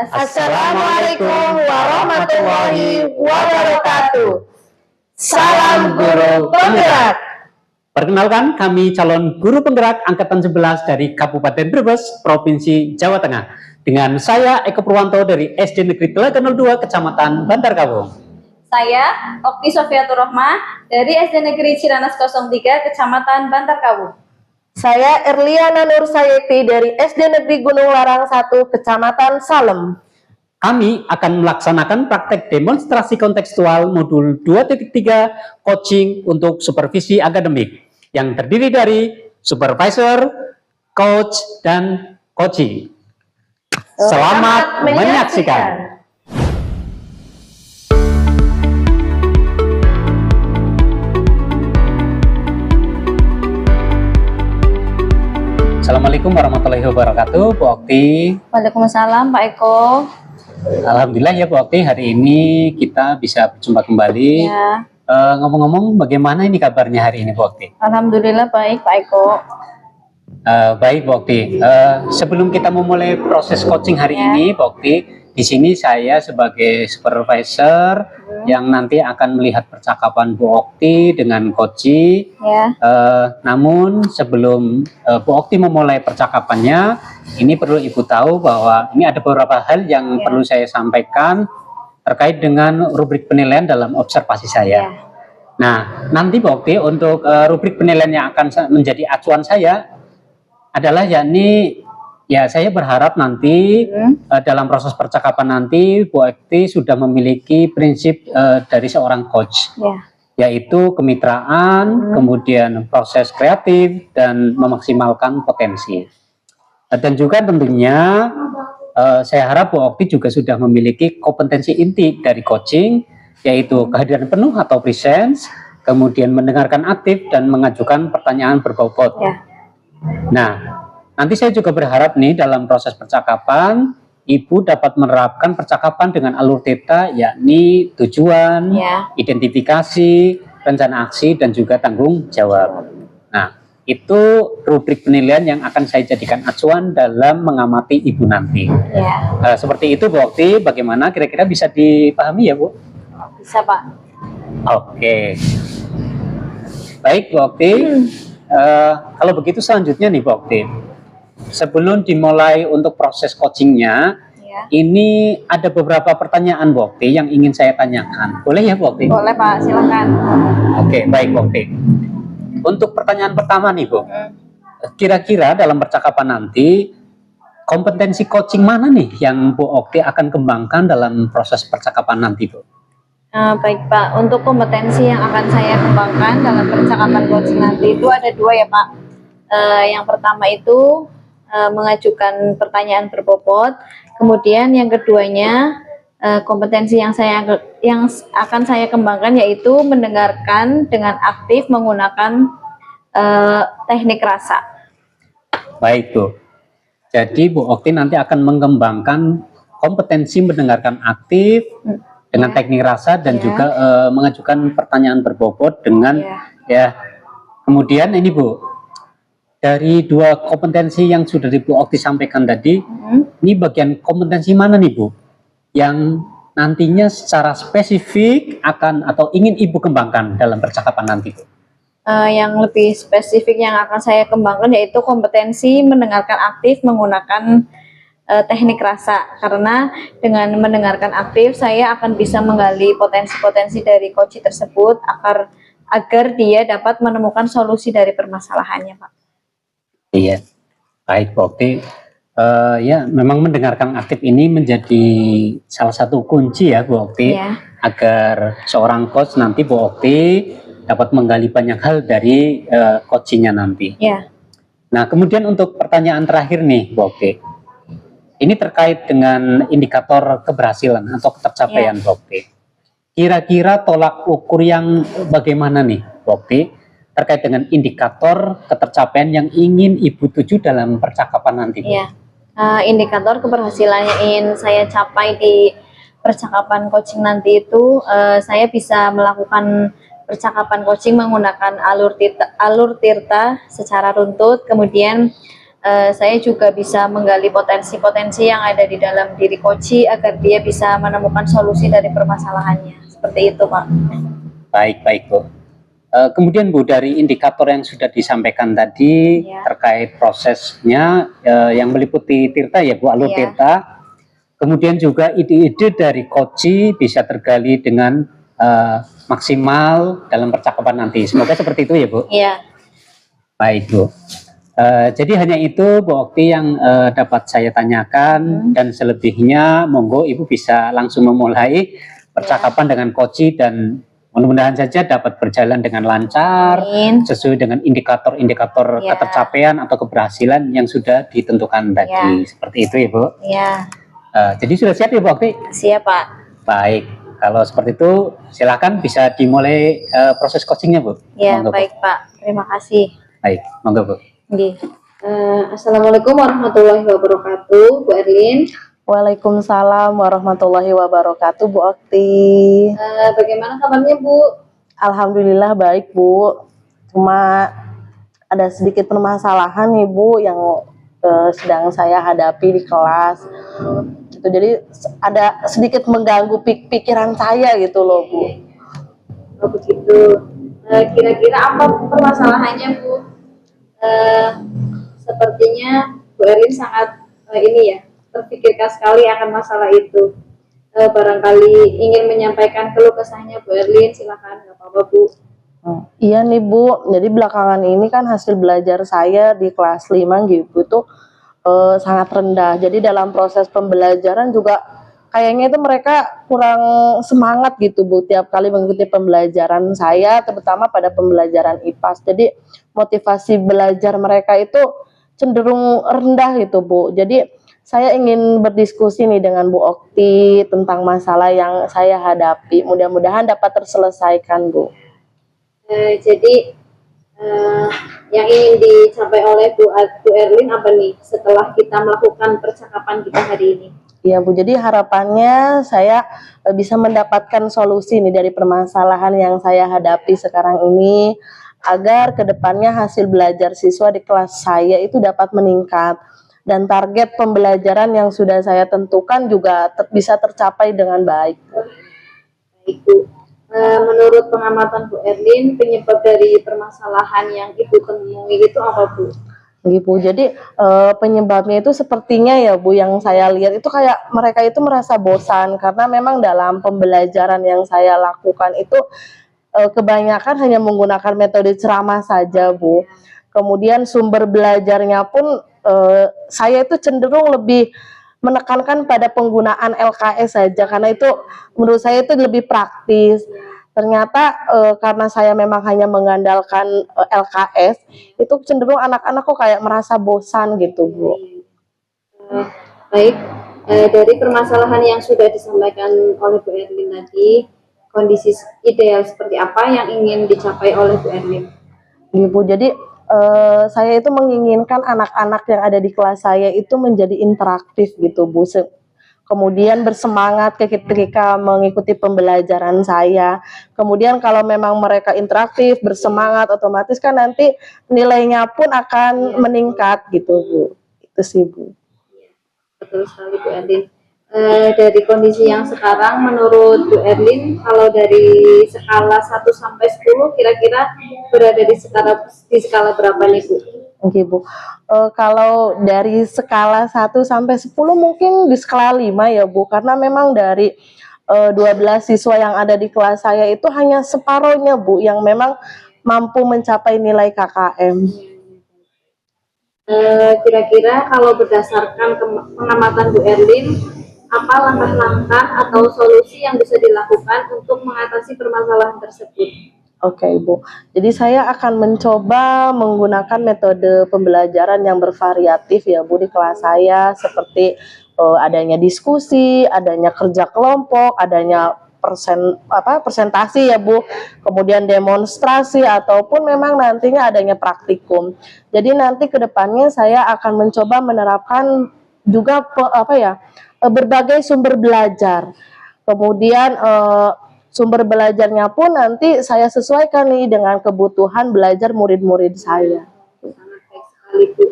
Assalamualaikum warahmatullahi wabarakatuh. Salam guru penggerak. Perkenalkan, kami calon guru penggerak angkatan 11 dari Kabupaten Brebes, Provinsi Jawa Tengah. Dengan saya Eko Purwanto dari SD Negeri Telaga 02, Kecamatan Bantar Kawung. Saya Okti Sofiatur Rohmah dari SD Negeri Ciranas 03, Kecamatan Bantar Kawung. Saya Erliana Nur Sayeti dari SD Negeri Gunung Larang 1, Kecamatan Salem. Kami akan melaksanakan praktek demonstrasi kontekstual modul 2.3 coaching untuk supervisi akademik yang terdiri dari supervisor, coach, dan coaching. Selamat menyaksikan. Assalamualaikum warahmatullahi wabarakatuh, Bu Okti. Waalaikumsalam, Pak Eko. Alhamdulillah ya Bu Okti, hari ini kita bisa berjumpa kembali. Ya. Ngomong-ngomong, bagaimana ini kabarnya hari ini Bu Okti? Alhamdulillah baik, Pak Eko. Baik Bu Okti. Sebelum kita memulai proses coaching hari ini, Bu Okti, di sini saya sebagai supervisor yang nanti akan melihat percakapan Bu Okti dengan coaching. Ya. Namun sebelum Bu Okti memulai percakapannya, ini perlu Ibu tahu bahwa ini ada beberapa hal yang perlu saya sampaikan terkait dengan rubrik penilaian dalam observasi saya. Nah, nanti Bu Okti untuk rubrik penilaian yang akan menjadi acuan saya adalah yakni ya saya berharap nanti dalam proses percakapan nanti Bu Okti sudah memiliki prinsip dari seorang coach. Yaitu kemitraan, kemudian proses kreatif, dan memaksimalkan potensi. Dan juga tentunya saya harap Bu Okti juga sudah memiliki kompetensi inti dari coaching, yaitu kehadiran penuh atau presence, kemudian mendengarkan aktif dan mengajukan pertanyaan berbobot. Nah, nanti saya juga berharap nih dalam proses percakapan Ibu dapat menerapkan percakapan dengan alur theta, yakni tujuan, identifikasi, rencana aksi, dan juga tanggung jawab. Nah, itu rubrik penilaian yang akan saya jadikan acuan dalam mengamati Ibu nanti. Seperti itu Bu Okti, bagaimana kira-kira bisa dipahami ya Bu? Bisa Pak. Oke. Baik Bu Okti, kalau begitu selanjutnya nih Bu Okti. Sebelum dimulai untuk proses coachingnya, ini ada beberapa pertanyaan Bu Okti yang ingin saya tanyakan. Boleh ya Bu Okti? Boleh Pak, silakan. Oke, baik Bu Okti. Untuk pertanyaan pertama nih Bu, kira-kira dalam percakapan nanti kompetensi coaching mana nih yang Bu Okti akan kembangkan dalam proses percakapan nanti Bu? Baik Pak, untuk kompetensi yang akan saya kembangkan dalam percakapan coaching nanti itu ada dua ya Pak. Yang pertama itu mengajukan pertanyaan berbobot, kemudian yang keduanya kompetensi yang akan saya kembangkan yaitu mendengarkan dengan aktif menggunakan teknik rasa. Baik Bu, jadi Bu Okti nanti akan mengembangkan kompetensi mendengarkan aktif dengan teknik rasa dan juga mengajukan pertanyaan berbobot dengan kemudian ini Bu, dari dua kompetensi yang sudah Bu Okti sampaikan tadi, ini bagian kompetensi mana nih Bu yang nantinya secara spesifik akan atau ingin Ibu kembangkan dalam percakapan nanti Bu? Yang lebih spesifik yang akan saya kembangkan yaitu kompetensi mendengarkan aktif menggunakan teknik rasa, karena dengan mendengarkan aktif saya akan bisa menggali potensi-potensi dari coach tersebut agar dia dapat menemukan solusi dari permasalahannya Pak. Iya, baik Bu Okti. Ya, memang mendengarkan aktif ini menjadi salah satu kunci ya Bu Okti, agar seorang coach nanti Bu Okti dapat menggali banyak hal dari coachingnya nanti. Nah, kemudian untuk pertanyaan terakhir nih Bu Okti, ini terkait dengan indikator keberhasilan atau ketercapaian Bu Okti. Kira-kira tolak ukur yang bagaimana nih Bu Okti terkait dengan indikator ketercapaian yang ingin Ibu tuju dalam percakapan nanti? Indikator keberhasilan yang ingin saya capai di percakapan coaching nanti itu saya bisa melakukan percakapan coaching menggunakan alur tirta secara runtut, kemudian saya juga bisa menggali potensi-potensi yang ada di dalam diri Koci agar dia bisa menemukan solusi dari permasalahannya. Seperti itu, Pak. Baik, Bu. Kemudian Bu, dari indikator yang sudah disampaikan tadi Ya. terkait prosesnya yang meliputi Tirta ya Bu, alur Ya. Tirta, kemudian juga ide-ide dari Koci bisa tergali dengan maksimal dalam percakapan nanti. Semoga seperti itu ya Bu. Iya. Baik Bu. Jadi hanya itu Bu Okti yang dapat saya tanyakan, dan selebihnya monggo Ibu bisa langsung memulai percakapan dengan Koci, dan mudah-mudahan saja dapat berjalan dengan lancar Amin. sesuai dengan indikator-indikator Ya. ketercapaian atau keberhasilan yang sudah ditentukan tadi. Seperti itu ya Bu. Iya. Jadi sudah siap ya Bu Okti? Siap, Pak. Baik, kalau seperti itu silakan bisa dimulai proses coachingnya Bu. Ya, Monggo, Bu. baik, Pak. Terima kasih. Baik, monggo Bu. Nggih. Assalamualaikum warahmatullahi wabarakatuh, Bu Erlin. Waalaikumsalam warahmatullahi wabarakatuh, Bu Okti. Bagaimana kabarnya, Bu? Alhamdulillah baik, Bu. Cuma ada sedikit permasalahan nih, Bu, yang sedang saya hadapi di kelas. Gitu. Jadi ada sedikit mengganggu pikiran saya gitu loh, Bu. Oh, begitu. Kira-kira apa permasalahannya, Bu? Sepertinya Bu Erlin sangat terpikirkan sekali akan masalah itu. Barangkali ingin menyampaikan keluh kesahnya Bu Erlin, silakan, nggak apa-apa Bu. Iya nih Bu, jadi belakangan ini kan hasil belajar saya di kelas 5 gitu tuh sangat rendah. Jadi dalam proses pembelajaran juga kayaknya itu mereka kurang semangat gitu Bu, tiap kali mengikuti pembelajaran saya, terutama pada pembelajaran IPAS. Jadi motivasi belajar mereka itu cenderung rendah gitu Bu. Jadi saya ingin berdiskusi nih dengan Bu Okti tentang masalah yang saya hadapi. Mudah-mudahan dapat terselesaikan Bu. Jadi yang ingin dicapai oleh Bu Erlin apa nih setelah kita melakukan percakapan kita hari ini? Ya Bu, jadi harapannya saya bisa mendapatkan solusi nih dari permasalahan yang saya hadapi sekarang ini, agar kedepannya hasil belajar siswa di kelas saya itu dapat meningkat, dan target pembelajaran yang sudah saya tentukan juga bisa tercapai dengan baik. Baik Bu, menurut pengamatan Bu Erlin, penyebab dari permasalahan yang Ibu temui itu apa Bu? Gitu. Jadi penyebabnya itu sepertinya ya Bu, yang saya lihat itu kayak mereka itu merasa bosan, karena memang dalam pembelajaran yang saya lakukan itu kebanyakan hanya menggunakan metode ceramah saja Bu. Kemudian sumber belajarnya pun saya itu cenderung lebih menekankan pada penggunaan LKS saja, karena itu menurut saya itu lebih praktis. Ternyata karena saya memang hanya mengandalkan LKS, itu cenderung anak-anak kok kayak merasa bosan gitu Bu. Baik, dari permasalahan yang sudah disampaikan oleh Bu Erlin tadi, kondisi ideal seperti apa yang ingin dicapai oleh Bu Erlin? Bu, jadi saya itu menginginkan anak-anak yang ada di kelas saya itu menjadi interaktif gitu Bu. Kemudian bersemangat ketika mengikuti pembelajaran saya. Kemudian kalau memang mereka interaktif, bersemangat, otomatis kan nanti nilainya pun akan meningkat gitu Bu. Itu sih Bu. Betul sekali Bu Erlin. Dari kondisi yang sekarang menurut Bu Erlin, kalau dari skala 1 sampai 10 kira-kira berada di skala berapa nih Bu? Oke Bu, kalau dari skala 1 sampai 10 mungkin di skala 5 ya Bu, karena memang dari 12 siswa yang ada di kelas saya itu hanya separohnya Bu yang memang mampu mencapai nilai KKM. Kira-kira kalau berdasarkan pengamatan Bu Erlin, apa langkah-langkah atau solusi yang bisa dilakukan untuk mengatasi permasalahan tersebut? Oke Bu, jadi saya akan mencoba menggunakan metode pembelajaran yang bervariatif ya Bu di kelas saya, seperti adanya diskusi, adanya kerja kelompok, adanya presentasi ya Bu, kemudian demonstrasi, ataupun memang nantinya adanya praktikum. Jadi nanti kedepannya saya akan mencoba menerapkan juga berbagai sumber belajar. Kemudian sumber belajarnya pun nanti saya sesuaikan nih dengan kebutuhan belajar murid-murid saya. Sangat baik sekali Bu.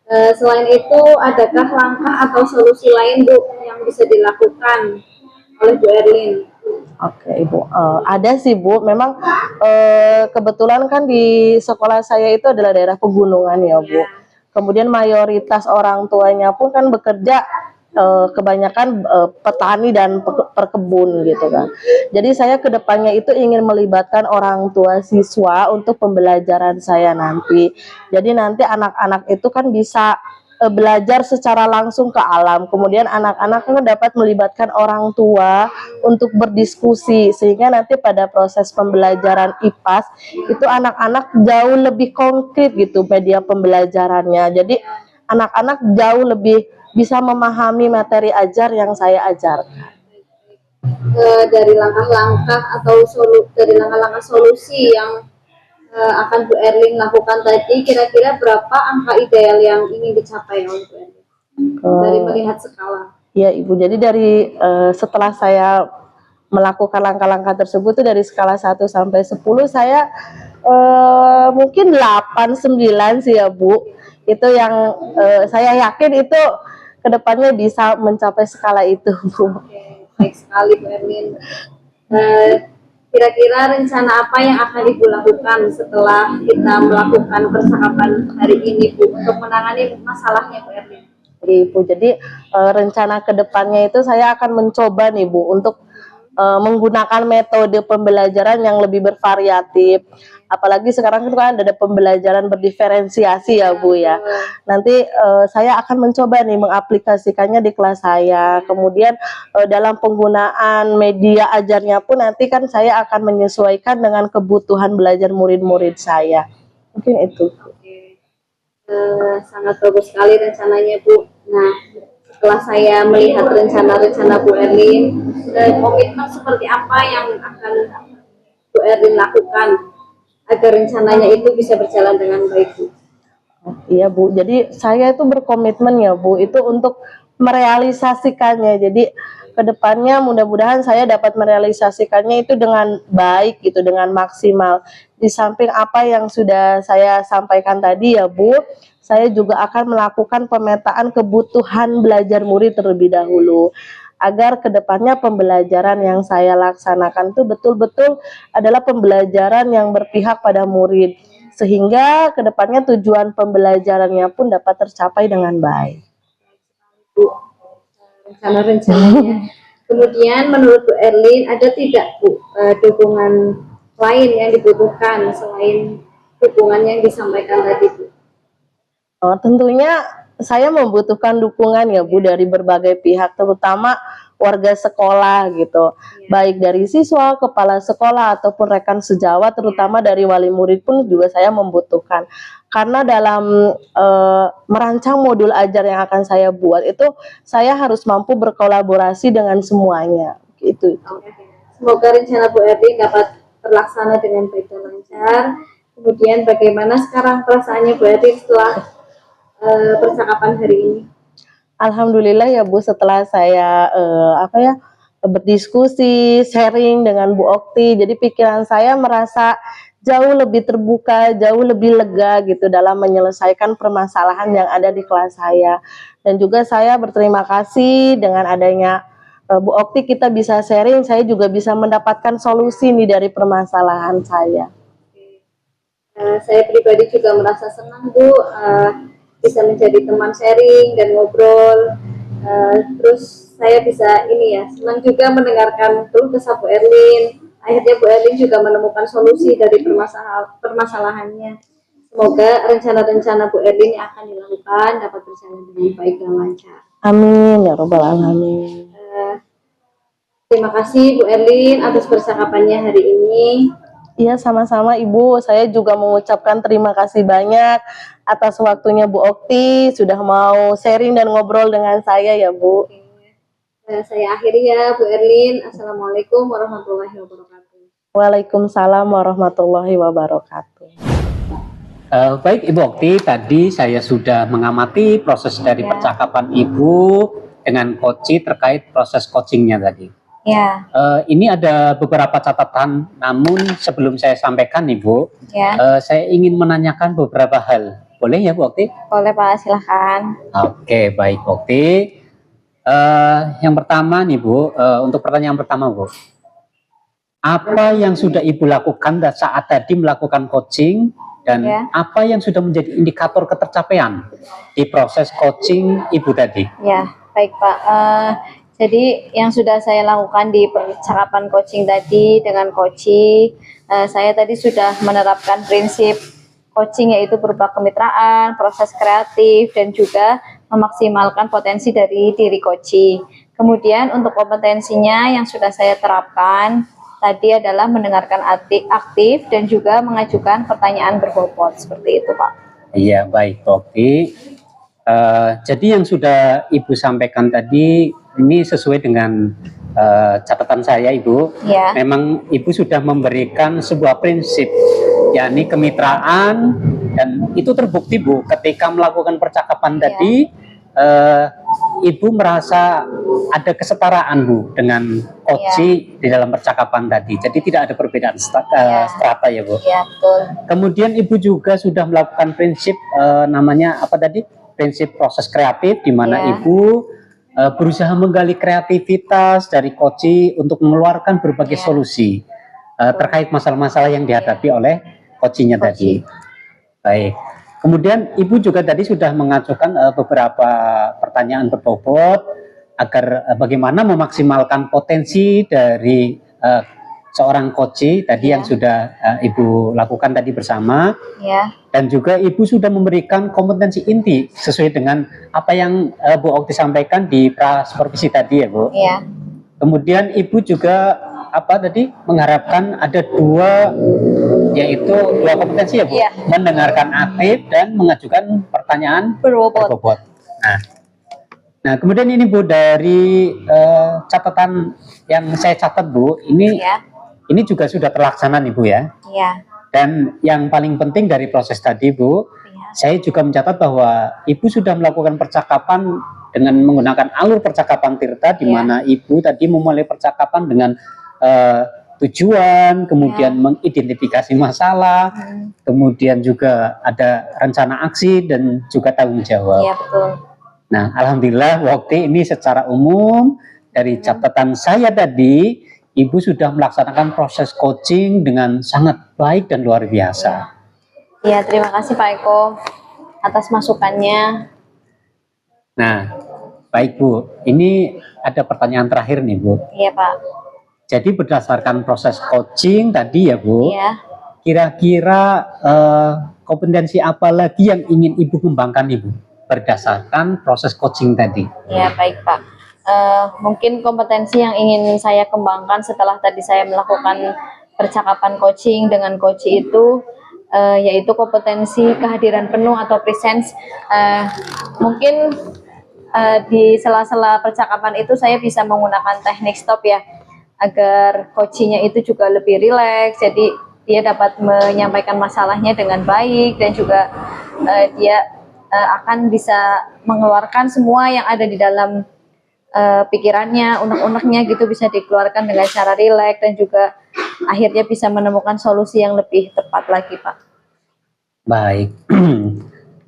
Selain itu, adakah langkah atau solusi lain Bu yang bisa dilakukan oleh Bu Erlin? Oke Ibu, ada sih Bu, memang kebetulan kan di sekolah saya itu adalah daerah pegunungan ya Bu. Kemudian mayoritas orang tuanya pun kan bekerja kebanyakan petani dan perkebun gitu kan. Jadi saya kedepannya itu ingin melibatkan orang tua siswa untuk pembelajaran saya nanti. Jadi nanti anak-anak itu kan bisa belajar secara langsung ke alam. Kemudian anak-anak kan dapat melibatkan orang tua untuk berdiskusi sehingga nanti pada proses pembelajaran IPAS itu anak-anak jauh lebih konkret gitu media pembelajarannya. Jadi anak-anak jauh lebih bisa memahami materi ajar yang saya ajarkan. Dari langkah-langkah atau dari langkah-langkah solusi yang akan Bu Erlin lakukan tadi, kira-kira berapa angka ideal yang ingin dicapai oleh Bu Erlin dari melihat skala? Ya Ibu, jadi dari setelah saya melakukan langkah-langkah tersebut tuh dari skala 1 sampai 10 saya mungkin 8, 9 sih ya Bu. Itu yang saya yakin itu kedepannya bisa mencapai skala itu Bu. Baik sekali Bu Erlin. Kira-kira rencana apa yang akan Ibu lakukan setelah kita melakukan percakapan hari ini Bu untuk menangani masalahnya Bu Erlin? Ibu, jadi rencana kedepannya itu saya akan mencoba nih Bu untuk menggunakan metode pembelajaran yang lebih bervariatif. Apalagi sekarang itu kan ada pembelajaran berdiferensiasi ya Bu ya. Nanti saya akan mencoba nih mengaplikasikannya di kelas saya. Kemudian dalam penggunaan media ajarnya pun nanti kan saya akan menyesuaikan dengan kebutuhan belajar murid-murid saya. Mungkin itu. Sangat bagus sekali rencananya Bu. Nah, setelah saya melihat rencana-rencana Bu Erlin, komitmen seperti apa yang akan Bu Erlin lakukan agar rencananya itu bisa berjalan dengan baik Bu? Iya Bu, jadi saya itu berkomitmen ya Bu, itu untuk merealisasikannya. Jadi kedepannya mudah-mudahan saya dapat merealisasikannya itu dengan baik gitu, dengan maksimal. Di samping apa yang sudah saya sampaikan tadi ya Bu, saya juga akan melakukan pemetaan kebutuhan belajar murid terlebih dahulu. Agar kedepannya pembelajaran yang saya laksanakan itu betul-betul adalah pembelajaran yang berpihak pada murid. Sehingga kedepannya tujuan pembelajarannya pun dapat tercapai dengan baik. Bu, rencana-rencananya. Kemudian menurut Bu Erlin ada tidak Bu dukungan lain yang dibutuhkan selain dukungan yang disampaikan tadi Bu? Tentunya saya membutuhkan dukungan ya Bu dari berbagai pihak, terutama warga sekolah gitu, baik dari siswa, kepala sekolah ataupun rekan sejawat, terutama dari wali murid pun juga saya membutuhkan. Karena dalam merancang modul ajar yang akan saya buat itu saya harus mampu berkolaborasi dengan semuanya. Gitu. Semoga rencana Bu Erlin dapat terlaksana dengan baik dan lancar. Kemudian bagaimana sekarang perasaannya Bu Erlin setelah percakapan hari ini? Alhamdulillah ya Bu, setelah saya berdiskusi, sharing dengan Bu Okti, jadi pikiran saya merasa jauh lebih terbuka, jauh lebih lega gitu dalam menyelesaikan permasalahan yang ada di kelas saya. Dan juga saya berterima kasih dengan adanya Bu Okti kita bisa sharing, saya juga bisa mendapatkan solusi nih dari permasalahan saya. Saya pribadi juga merasa senang Bu, bisa menjadi teman sharing dan ngobrol. Terus saya bisa senang juga mendengarkan keluh kesah Bu Erlin. Akhirnya Bu Erlin juga menemukan solusi dari permasalahannya. Semoga rencana-rencana Bu Erlin yang akan dilakukan dapat berjalan dengan baik dan lancar. Amin ya robbal alamin. Terima kasih Bu Erlin atas percakapannya hari ini. Iya, sama-sama Ibu. Saya juga mengucapkan terima kasih banyak atas waktunya Bu Okti sudah mau sharing dan ngobrol dengan saya ya Bu. Saya akhiri ya Bu Erlin. Assalamualaikum warahmatullahi wabarakatuh. Waalaikumsalam warahmatullahi wabarakatuh. Baik Ibu Okti, tadi saya sudah mengamati proses dari percakapan Ibu dengan Koci terkait proses coachingnya tadi. Ya. Ini ada beberapa catatan, namun sebelum saya sampaikan Ibu, Ya. saya ingin menanyakan beberapa hal. Boleh ya Bu Okti? Boleh Pak, silahkan. Oke, baik Bu Okti. Yang pertama nih Bu, untuk pertanyaan pertama Bu, apa yang sudah Ibu lakukan saat tadi melakukan coaching dan Ya. apa yang sudah menjadi indikator ketercapaian di proses coaching Ibu tadi? Ya, baik Pak. Jadi yang sudah saya lakukan di percakapan coaching tadi dengan coaching, saya tadi sudah menerapkan prinsip coaching yaitu berupa kemitraan, proses kreatif, dan juga memaksimalkan potensi dari diri coaching. Kemudian untuk kompetensinya yang sudah saya terapkan tadi adalah mendengarkan aktif dan juga mengajukan pertanyaan berbobot, seperti itu Pak. Iya, baik Bu Okti. Jadi yang sudah Ibu sampaikan tadi ini sesuai dengan catatan saya Ibu. Ya. Memang Ibu sudah memberikan sebuah prinsip, yakni kemitraan, dan itu terbukti Bu ketika melakukan percakapan tadi. Ibu merasa ada kesetaraan Bu dengan coaching di dalam percakapan tadi. Jadi tidak ada perbedaan strata ya Bu. Iya, betul. Kemudian Ibu juga sudah melakukan prinsip namanya apa tadi? Prinsip proses kreatif, di mana Ibu berusaha menggali kreativitas dari coaching untuk mengeluarkan berbagai solusi terkait masalah-masalah yang dihadapi oleh coachingnya tadi. Baik. Kemudian Ibu juga tadi sudah mengajukan beberapa pertanyaan berbobot agar bagaimana memaksimalkan potensi dari seorang coach tadi yang sudah Ibu lakukan tadi bersama. Dan juga Ibu sudah memberikan kompetensi inti sesuai dengan apa yang Bu Okti sampaikan di pra-supervisi tadi ya Bu. Kemudian Ibu juga apa tadi mengharapkan ada dua kompetensi ya Bu, mendengarkan aktif dan mengajukan pertanyaan berbobot. Nah kemudian ini Bu, dari catatan yang saya catat Bu, ini juga sudah terlaksana nih Bu ya. Dan yang paling penting dari proses tadi Bu, saya juga mencatat bahwa Ibu sudah melakukan percakapan dengan menggunakan alur percakapan Tirta, di mana Ibu tadi memulai percakapan dengan tujuan, kemudian mengidentifikasi masalah, kemudian juga ada rencana aksi dan juga tanggung jawab. Iya, betul. Nah, alhamdulillah waktu ini secara umum dari catatan saya tadi, Ibu sudah melaksanakan proses coaching dengan sangat baik dan luar biasa. Iya, terima kasih Pak Eko atas masukannya. Nah, baik Bu, ini ada pertanyaan terakhir nih Bu. Iya Pak. Jadi berdasarkan proses coaching tadi ya Bu, kira-kira kompetensi apa lagi yang ingin Ibu kembangkan Ibu berdasarkan proses coaching tadi? Ya baik Pak. Mungkin kompetensi yang ingin saya kembangkan setelah tadi saya melakukan percakapan coaching dengan coach itu yaitu kompetensi kehadiran penuh atau presence. Mungkin di sela-sela percakapan itu saya bisa menggunakan teknik stop ya, agar coachingnya itu juga lebih rileks, jadi dia dapat menyampaikan masalahnya dengan baik dan juga dia akan bisa mengeluarkan semua yang ada di dalam pikirannya, unek-uneknya gitu bisa dikeluarkan dengan cara rileks dan juga akhirnya bisa menemukan solusi yang lebih tepat lagi Pak. Baik.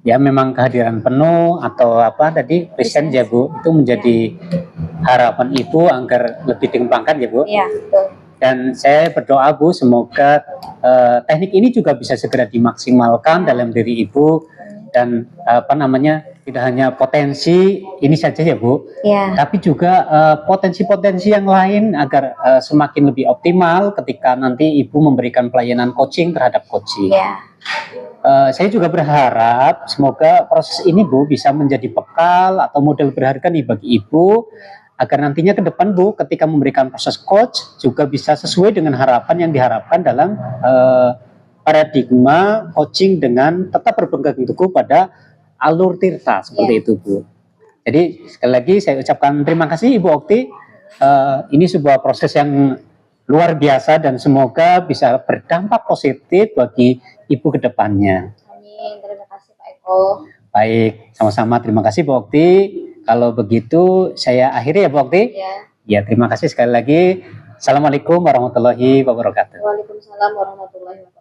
Ya memang kehadiran penuh atau apa tadi present ya Bu, itu menjadi harapan Ibu agar lebih dikembangkan ya Bu. Iya, betul. Dan saya berdoa Bu, semoga teknik ini juga bisa segera dimaksimalkan dalam diri Ibu, dan apa namanya, tidak hanya potensi ini saja ya Bu, tapi juga potensi-potensi yang lain agar semakin lebih optimal ketika nanti Ibu memberikan pelayanan coaching terhadap coaching. Saya juga berharap semoga proses ini Bu bisa menjadi bekal atau model berharga nih bagi Ibu, agar nantinya ke depan Bu ketika memberikan proses coach juga bisa sesuai dengan harapan yang diharapkan dalam paradigma coaching dengan tetap berpegang teguh pada alur Tirta seperti itu Bu. Jadi sekali lagi saya ucapkan terima kasih Ibu Okti. Ini sebuah proses yang luar biasa dan semoga bisa berdampak positif bagi Ibu ke depannya. Amin, terima kasih Pak Eko. Baik, sama-sama terima kasih Bu Okti. Kalau begitu saya akhiri ya Bu Okti. Ya, terima kasih sekali lagi. Assalamualaikum warahmatullahi wabarakatuh. Waalaikumsalam warahmatullahi wabarakatuh.